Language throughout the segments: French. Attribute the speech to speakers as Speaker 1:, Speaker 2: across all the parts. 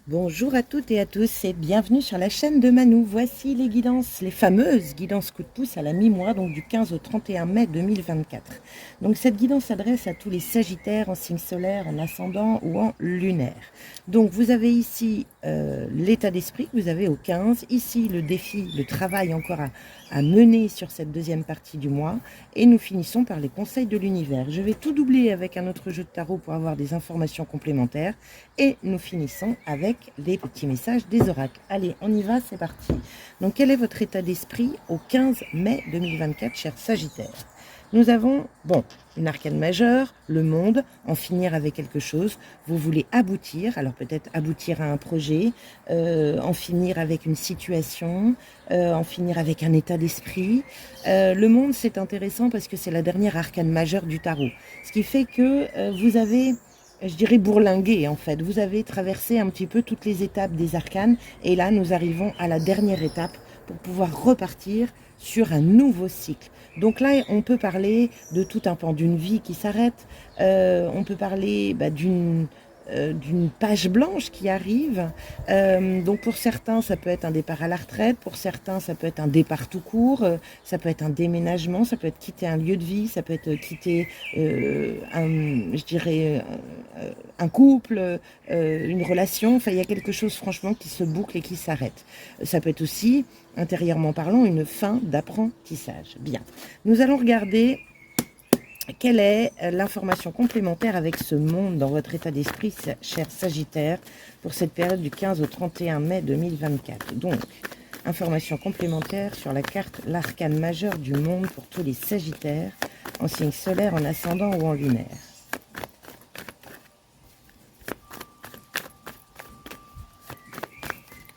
Speaker 1: Bonjour à toutes et à tous et bienvenue sur la chaîne de Manou. Voici les guidances, les fameuses guidances coup de pouce à la mi-mois, donc du 15 au 31 mai 2024. Donc cette guidance s'adresse à tous les sagittaires en signe solaire, en ascendant ou en lunaire. Donc vous avez ici l'état d'esprit que vous avez au 15, ici le défi, le travail encore à mener sur cette deuxième partie du mois, et nous finissons par les conseils de l'univers. Je vais tout doubler avec un autre jeu de tarot pour avoir des informations complémentaires, et nous finissons avec les petits messages des oracles. Allez, on y va, c'est parti. Donc quel est votre état d'esprit au 15 mai 2024, cher Sagittaire? Nous avons, une arcane majeure, le monde, en finir avec quelque chose. Vous voulez aboutir, alors peut-être aboutir à un projet, en finir avec une situation, en finir avec un état d'esprit. Le monde, c'est intéressant parce que c'est la dernière arcane majeure du tarot. Ce qui fait que vous avez, je dirais, bourlingué en fait. Vous avez traversé un petit peu toutes les étapes des arcanes et là, nous arrivons à la dernière étape pour pouvoir repartir sur un nouveau cycle. Donc là, on peut parler de tout un pan d'une vie qui s'arrête, on peut parler d'une page blanche qui arrive. Donc pour certains, ça peut être un départ à la retraite, pour certains, ça peut être un départ tout court, ça peut être un déménagement, ça peut être quitter un lieu de vie, ça peut être quitter un couple, une relation. Enfin, il y a quelque chose franchement qui se boucle et qui s'arrête. Ça peut être aussi, intérieurement parlant, une fin d'apprentissage. Bien. Nous allons regarder quelle est l'information complémentaire avec ce monde dans votre état d'esprit, cher Sagittaire, pour cette période du 15 au 31 mai 2024. Donc, information complémentaire sur la carte, l'arcane majeur du monde pour tous les Sagittaires, en signe solaire, en ascendant ou en lunaire.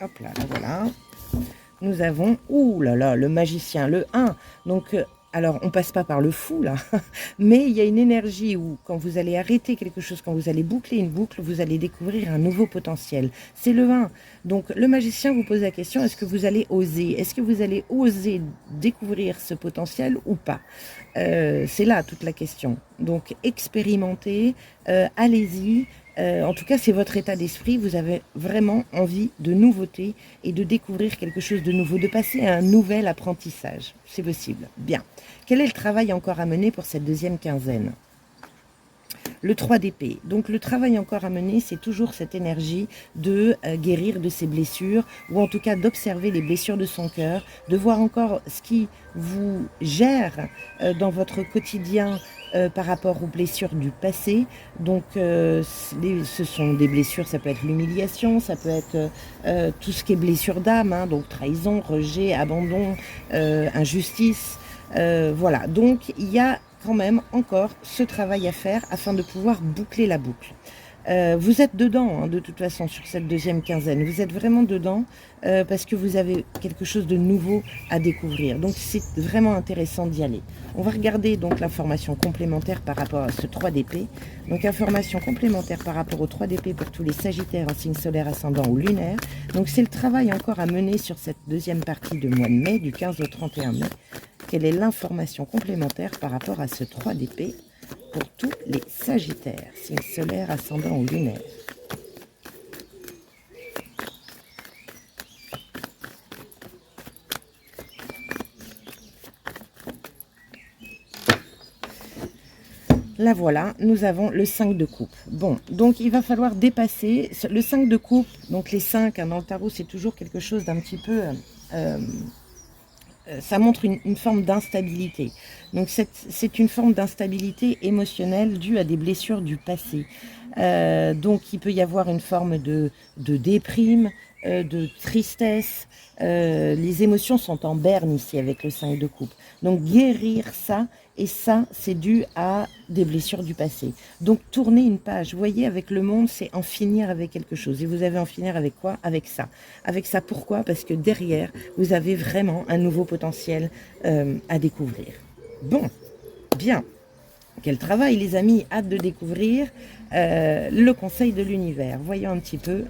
Speaker 1: Hop là, voilà. Nous avons, le magicien, le 1. Donc, alors, on passe pas par le fou, là, mais il y a une énergie où, quand vous allez arrêter quelque chose, quand vous allez boucler une boucle, vous allez découvrir un nouveau potentiel. C'est le 1. Donc, le magicien vous pose la question, est-ce que vous allez oser? Est-ce que vous allez oser découvrir ce potentiel ou pas? C'est là toute la question. Donc, expérimentez, allez-y. En tout cas, c'est votre état d'esprit. Vous avez vraiment envie de nouveauté et de découvrir quelque chose de nouveau, de passer à un nouvel apprentissage. C'est possible. Bien. Quel est le travail encore à mener pour cette deuxième quinzaine? Le 3 d'épée. Donc le travail encore à mener, c'est toujours cette énergie de guérir de ses blessures, ou en tout cas d'observer les blessures de son cœur, de voir encore ce qui vous gère dans votre quotidien par rapport aux blessures du passé. Donc ce sont des blessures, ça peut être l'humiliation, ça peut être tout ce qui est blessure d'âme, hein, donc trahison, rejet, abandon, injustice. Voilà, donc il y a quand même encore ce travail à faire afin de pouvoir boucler la boucle. Vous êtes dedans, hein, de toute façon, sur cette deuxième quinzaine. Vous êtes vraiment dedans parce que vous avez quelque chose de nouveau à découvrir. Donc, c'est vraiment intéressant d'y aller. On va regarder donc l'information complémentaire par rapport à ce 3 d'épée. Donc, information complémentaire par rapport au 3 d'épée pour tous les Sagittaires en signe solaire, ascendant ou lunaire. Donc, c'est le travail encore à mener sur cette deuxième partie du mois de mai, du 15 au 31 mai. Quelle est l'information complémentaire par rapport à ce 3 d'épée pour tous les Sagittaires, signe solaire, ascendant ou lunaire? Là voilà, nous avons le 5 de coupe. Bon, donc il va falloir dépasser le 5 de coupe. Donc les 5 hein, dans le tarot, c'est toujours quelque chose d'un petit peu... ça montre une forme d'instabilité. Donc c'est une forme d'instabilité émotionnelle due à des blessures du passé. Donc il peut y avoir une forme de déprime, de tristesse. Les émotions sont en berne ici avec le 5 de coupe. Donc guérir ça, et ça c'est dû à des blessures du passé. Donc tourner une page, vous voyez, avec le monde, c'est en finir avec quelque chose. Et vous avez en finir avec quoi? Avec ça. Avec ça, pourquoi? Parce que derrière, vous avez vraiment un nouveau potentiel à découvrir. Bon, bien. Quel travail, les amis, hâte de découvrir le conseil de l'univers. Voyons un petit peu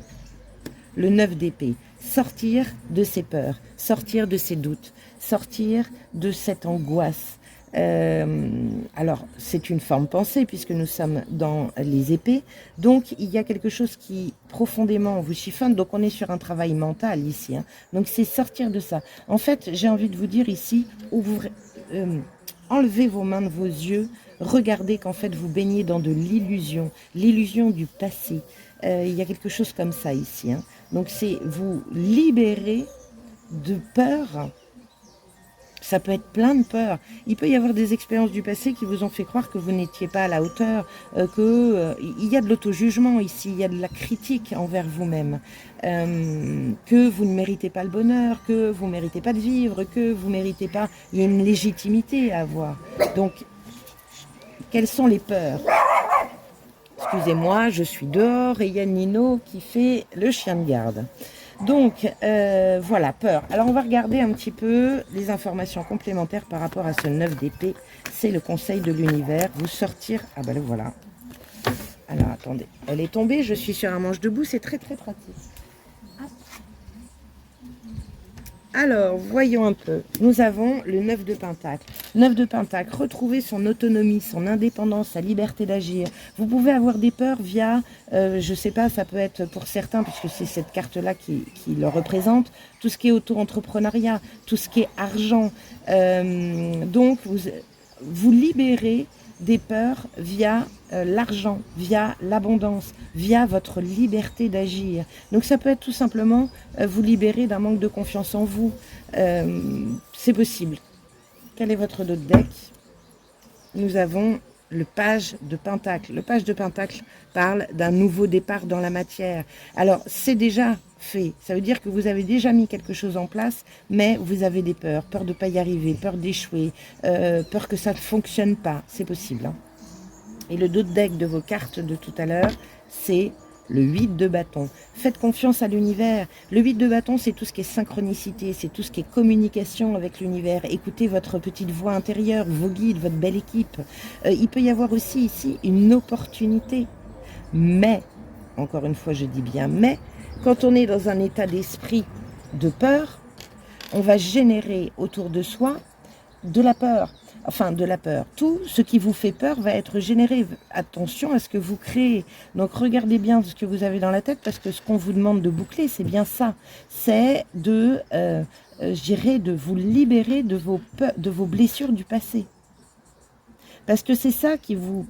Speaker 1: le 9 d'épée. Sortir de ses peurs, sortir de ses doutes, sortir de cette angoisse, Alors, c'est une forme pensée puisque nous sommes dans les épées. Donc, il y a quelque chose qui profondément vous chiffonne. Donc, on est sur un travail mental ici, hein. Donc, c'est sortir de ça. En fait, j'ai envie de vous dire ici, ouvrez, enlevez vos mains de vos yeux. Regardez qu'en fait, vous baignez dans de l'illusion du passé. Il y a quelque chose comme ça ici, hein. Donc, c'est vous libérer de peur. Ça peut être plein de peurs. Il peut y avoir des expériences du passé qui vous ont fait croire que vous n'étiez pas à la hauteur, il y a de l'auto-jugement ici, il y a de la critique envers vous-même, que vous ne méritez pas le bonheur, que vous ne méritez pas de vivre, que vous ne méritez pas... Il y a une légitimité à avoir. Donc, quelles sont les peurs? Excusez-moi, je suis dehors et il y a Nino qui fait le chien de garde. Donc, voilà, peur. Alors, on va regarder un petit peu les informations complémentaires par rapport à ce 9 d'épée. C'est le conseil de l'univers. Vous sortir... Ah ben le voilà. Alors, attendez. Elle est tombée, je suis sur un manche debout. C'est très, très pratique. Alors, voyons un peu. Nous avons le 9 de Pentacle. 9 de Pentacle, retrouver son autonomie, son indépendance, sa liberté d'agir. Vous pouvez avoir des peurs via, je ne sais pas, ça peut être pour certains, puisque c'est cette carte-là qui le représente, tout ce qui est auto-entrepreneuriat, tout ce qui est argent. Donc, vous libérez des peurs via l'argent, via l'abondance, via votre liberté d'agir. Donc ça peut être tout simplement vous libérer d'un manque de confiance en vous. C'est possible. Quel est votre dos de deck? Nous avons le page de Pentacle. Le page de Pentacle parle d'un nouveau départ dans la matière. Alors, c'est déjà fait. Ça veut dire que vous avez déjà mis quelque chose en place, mais vous avez des peurs. Peur de ne pas y arriver, peur d'échouer, peur que ça ne fonctionne pas. C'est possible, hein. Et le dos de deck de vos cartes de tout à l'heure, c'est le 8 de bâton. Faites confiance à l'univers. Le 8 de bâton, c'est tout ce qui est synchronicité, c'est tout ce qui est communication avec l'univers. Écoutez votre petite voix intérieure, vos guides, votre belle équipe. Il peut y avoir aussi ici une opportunité. Mais, encore une fois, je dis bien mais, quand on est dans un état d'esprit de peur, on va générer autour de soi de la peur. Enfin, de la peur. Tout ce qui vous fait peur va être généré. Attention à ce que vous créez. Donc, regardez bien ce que vous avez dans la tête, parce que ce qu'on vous demande de boucler, c'est bien ça. C'est de, je dirais, de vous libérer de vos blessures du passé. Parce que c'est ça qui vous,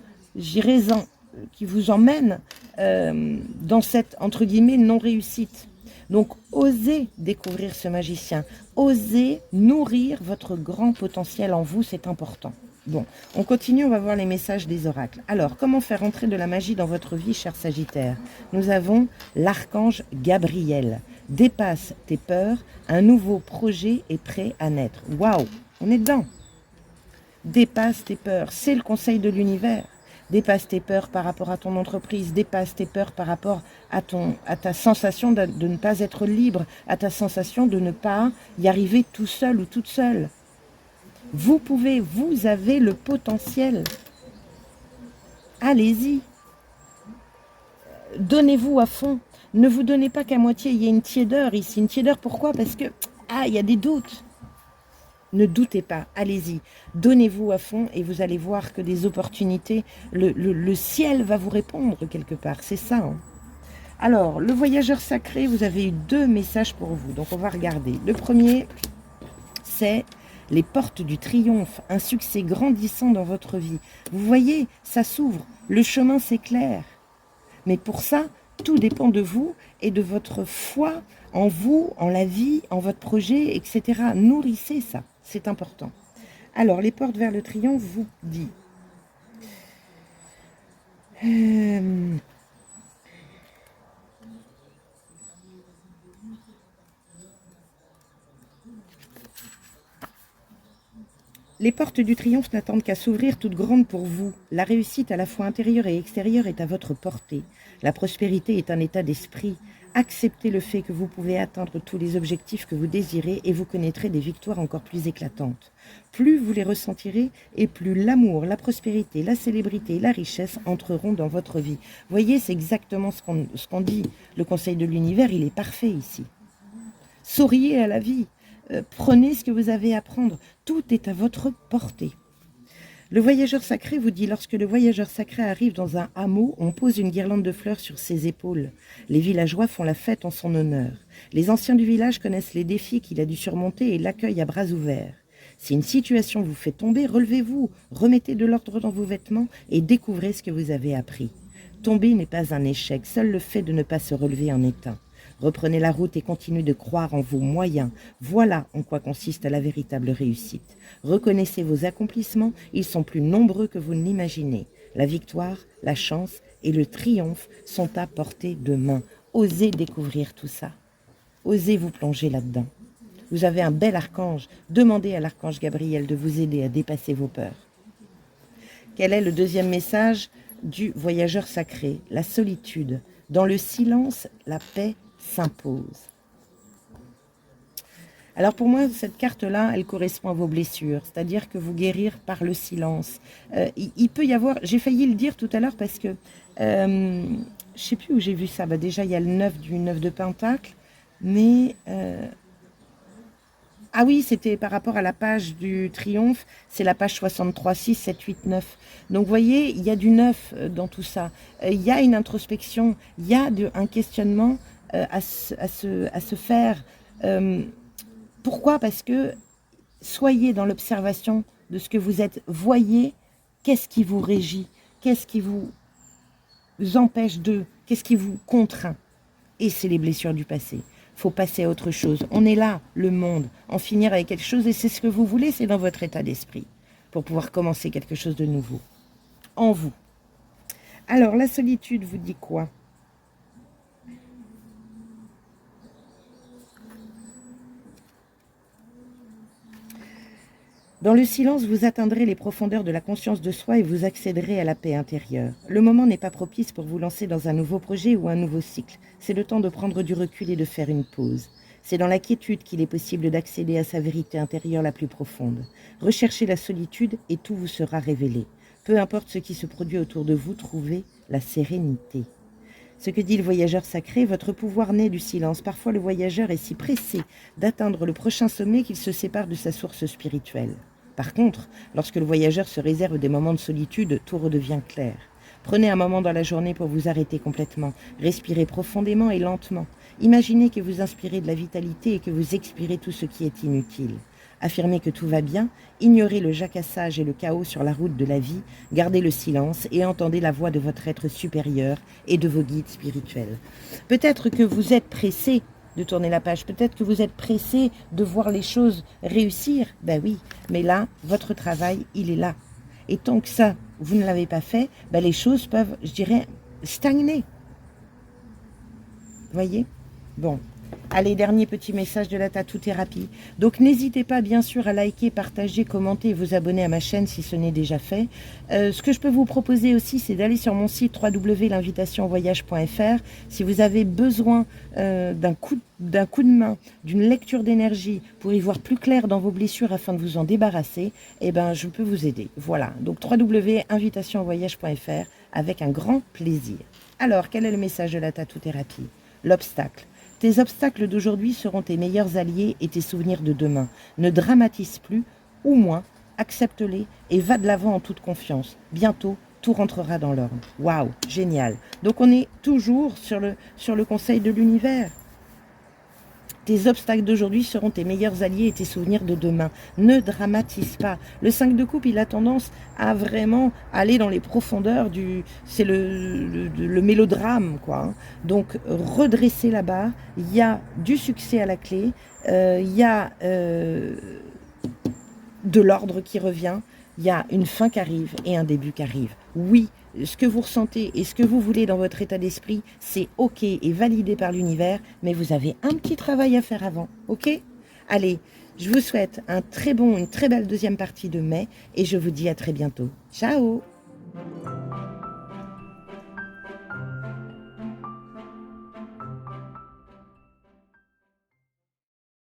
Speaker 1: qui vous emmène dans cette, entre guillemets, non-réussite. Donc, osez découvrir ce magicien. Osez nourrir votre grand potentiel en vous, c'est important. Bon, on continue, on va voir les messages des oracles. Alors, comment faire entrer de la magie dans votre vie, cher Sagittaire? Nous avons l'archange Gabriel. Dépasse tes peurs, un nouveau projet est prêt à naître. Waouh, on est dedans. Dépasse tes peurs, c'est le conseil de l'univers. Dépasse tes peurs par rapport à ton entreprise, dépasse tes peurs par rapport à ta sensation de ne pas être libre, à ta sensation de ne pas y arriver tout seul ou toute seule. Vous pouvez, vous avez le potentiel. Allez-y. Donnez-vous à fond. Ne vous donnez pas qu'à moitié. Il y a une tiédeur ici. Une tiédeur, pourquoi? Parce que, il y a des doutes. Ne doutez pas, allez-y, donnez-vous à fond et vous allez voir que des opportunités, le ciel va vous répondre quelque part, c'est ça, hein. Alors, le voyageur sacré, vous avez eu 2 messages pour vous, donc on va regarder. Le premier, c'est les portes du triomphe, un succès grandissant dans votre vie. Vous voyez, ça s'ouvre, le chemin s'éclaire. Mais pour ça, tout dépend de vous et de votre foi en vous, en la vie, en votre projet, etc. Nourrissez ça, c'est important. Alors, les portes vers le triomphe vous dit... Les portes du triomphe n'attendent qu'à s'ouvrir toutes grandes pour vous. La réussite à la fois intérieure et extérieure est à votre portée. La prospérité est un état d'esprit. Acceptez le fait que vous pouvez atteindre tous les objectifs que vous désirez et vous connaîtrez des victoires encore plus éclatantes. Plus vous les ressentirez et plus l'amour, la prospérité, la célébrité et la richesse entreront dans votre vie. Voyez, c'est exactement ce qu'on dit. Le conseil de l'univers, il est parfait ici. Souriez à la vie. Prenez ce que vous avez à prendre. Tout est à votre portée. Le voyageur sacré vous dit, lorsque le voyageur sacré arrive dans un hameau, on pose une guirlande de fleurs sur ses épaules. Les villageois font la fête en son honneur. Les anciens du village connaissent les défis qu'il a dû surmonter et l'accueillent à bras ouverts. Si une situation vous fait tomber, relevez-vous, remettez de l'ordre dans vos vêtements et découvrez ce que vous avez appris. Tomber n'est pas un échec, seul le fait de ne pas se relever en est un. Reprenez la route et continuez de croire en vos moyens. Voilà en quoi consiste la véritable réussite. Reconnaissez vos accomplissements, ils sont plus nombreux que vous ne l'imaginez. La victoire, la chance et le triomphe sont à portée de main. Osez découvrir tout ça. Osez vous plonger là-dedans. Vous avez un bel archange. Demandez à l'archange Gabriel de vous aider à dépasser vos peurs. Quel est le deuxième message du voyageur sacré? La solitude. Dans le silence, la paix s'impose. Alors pour moi, cette carte-là, elle correspond à vos blessures, c'est-à-dire que vous guérir par le silence. Il peut y avoir, j'ai failli le dire tout à l'heure parce que, je ne sais plus où j'ai vu ça, déjà il y a le 9 du 9 de Pentacle, mais... ah oui, c'était par rapport à la page du triomphe, c'est la page 63, 6, 7, 8, 9. Donc vous voyez, il y a du 9 dans tout ça. Il y a une introspection, il y a un questionnement à se faire. Pourquoi? Parce que soyez dans l'observation de ce que vous êtes. Voyez qu'est-ce qui vous régit, qu'est-ce qui vous empêche de, qu'est-ce qui vous contraint. Et c'est les blessures du passé. Il faut passer à autre chose. On est là, le monde, en finir avec quelque chose, et c'est ce que vous voulez, c'est dans votre état d'esprit, pour pouvoir commencer quelque chose de nouveau, en vous. Alors, la solitude vous dit quoi? Dans le silence, vous atteindrez les profondeurs de la conscience de soi et vous accéderez à la paix intérieure. Le moment n'est pas propice pour vous lancer dans un nouveau projet ou un nouveau cycle. C'est le temps de prendre du recul et de faire une pause. C'est dans la quiétude qu'il est possible d'accéder à sa vérité intérieure la plus profonde. Recherchez la solitude et tout vous sera révélé. Peu importe ce qui se produit autour de vous, trouvez la sérénité. Ce que dit le voyageur sacré, votre pouvoir naît du silence. Parfois, le voyageur est si pressé d'atteindre le prochain sommet qu'il se sépare de sa source spirituelle. Par contre, lorsque le voyageur se réserve des moments de solitude, tout redevient clair. Prenez un moment dans la journée pour vous arrêter complètement. Respirez profondément et lentement. Imaginez que vous inspirez de la vitalité et que vous expirez tout ce qui est inutile. Affirmez que tout va bien, ignorez le jacassage et le chaos sur la route de la vie, gardez le silence et entendez la voix de votre être supérieur et de vos guides spirituels. Peut-être que vous êtes pressé de tourner la page, peut-être que vous êtes pressé de voir les choses réussir, ben oui, mais là, votre travail, il est là. Et tant que ça, vous ne l'avez pas fait, ben les choses peuvent, je dirais, stagner. Voyez? Bon. Allez, dernier petit message de la tatou-thérapie. Donc, n'hésitez pas, bien sûr, à liker, partager, commenter et vous abonner à ma chaîne si ce n'est déjà fait. Ce que je peux vous proposer aussi, c'est d'aller sur mon site www.l'invitationvoyage.fr. Si vous avez besoin d'un coup de main, d'une lecture d'énergie pour y voir plus clair dans vos blessures afin de vous en débarrasser, eh ben, je peux vous aider. Voilà, donc www.invitationvoyage.fr avec un grand plaisir. Alors, quel est le message de la tatou-thérapie? L'obstacle. Tes obstacles d'aujourd'hui seront tes meilleurs alliés et tes souvenirs de demain. Ne dramatise plus, ou moins, accepte-les et va de l'avant en toute confiance. Bientôt, tout rentrera dans l'ordre. Waouh, génial. Donc on est toujours sur le conseil de l'univers. Tes obstacles d'aujourd'hui seront tes meilleurs alliés et tes souvenirs de demain. Ne dramatise pas. Le 5 de coupe, il a tendance à vraiment aller dans les profondeurs du... C'est le mélodrame, quoi. Hein. Donc, redressez la barre. Il y a du succès à la clé. Il y a de l'ordre qui revient. Il y a une fin qui arrive et un début qui arrive. Oui, ce que vous ressentez et ce que vous voulez dans votre état d'esprit, c'est OK et validé par l'univers, mais vous avez un petit travail à faire avant, OK? Allez, je vous souhaite une très belle deuxième partie de mai et je vous dis à très bientôt. Ciao!